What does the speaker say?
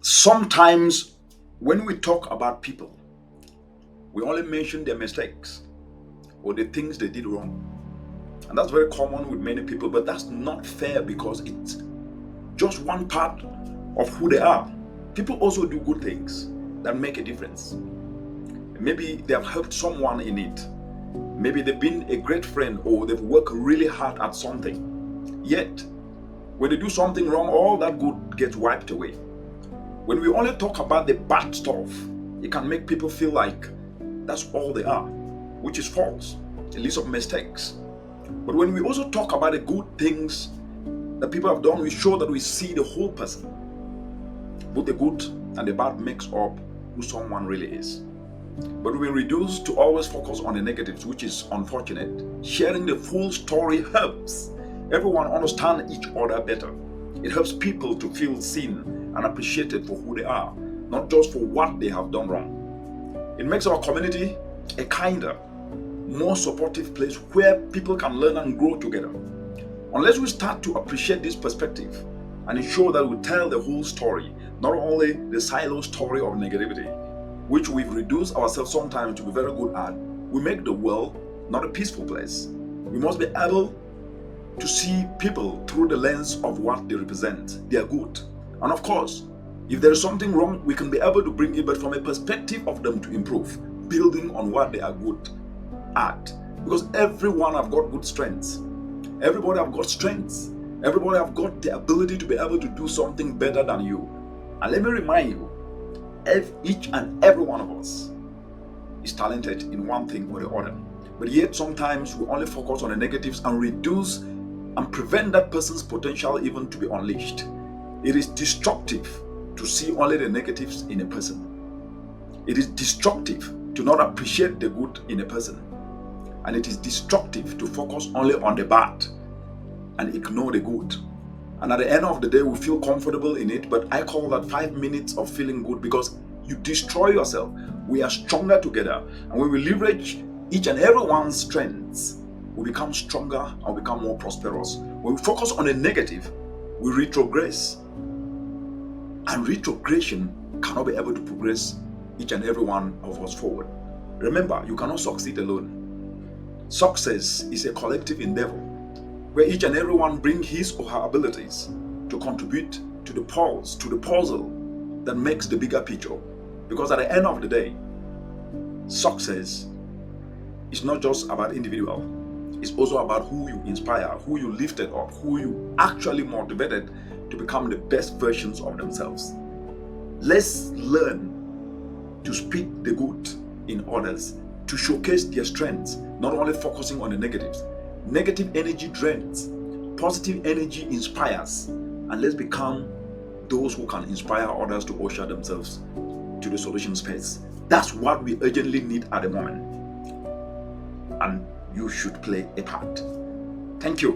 Sometimes when we talk about people, we only mention their mistakes or the things they did wrong. And that's very common with many people, but that's not fair because it's just one part of who they are. People also do good things that make a difference. Maybe they have helped someone in it. Maybe they've been a great friend or they've worked really hard at something. Yet, when they do something wrong, all that good gets wiped away. When we only talk about the bad stuff, it can make people feel like that's all they are, which is false, a list of mistakes. But when we also talk about the good things that people have done, we show that we see the whole person. Both the good and the bad makes up who someone really is. But we reduce to always focus on the negatives, which is unfortunate. Sharing the full story helps everyone understand each other better. It helps people to feel seen and appreciated for who they are, not just for what they have done wrong. It makes our community a kinder, more supportive place where people can learn and grow together. Unless we start to appreciate this perspective and ensure that we tell the whole story, not only the silo story of negativity, which we've reduced ourselves sometimes to be very good at, we make the world not a peaceful place. We must be able to see people through the lens of what they represent. They are good. And of course, if there is something wrong, we can be able to bring it, but from a perspective of them to improve, building on what they are good at. Because everyone have got good strengths. Everybody have got strengths. Everybody have got the ability to be able to do something better than you. And let me remind you, each and every one of us is talented in one thing or the other. But yet sometimes we only focus on the negatives and reduce and prevent that person's potential even to be unleashed. It is destructive to see only the negatives in a person. It is destructive to not appreciate the good in a person. And it is destructive to focus only on the bad and ignore the good. And at the end of the day, we feel comfortable in it, but I call that 5 minutes of feeling good because you destroy yourself. We are stronger together. And when we leverage each and everyone's strengths, we become stronger and we become more prosperous. When we focus on the negative, we retrogress. And retrogression cannot be able to progress each and every one of us forward. Remember, you cannot succeed alone. Success is a collective endeavor where each and everyone bring his or her abilities to contribute to the puzzle that makes the bigger picture. Because at the end of the day, success is not just about individual. It's also about who you inspire, who you lifted up, who you actually motivated to become the best versions of themselves. Let's learn to speak the good in others, to showcase their strengths, not only focusing on the negatives. Negative energy drains, positive energy inspires, and let's become those who can inspire others to usher themselves to the solution space. That's what we urgently need at the moment, and you should play a part. Thank you.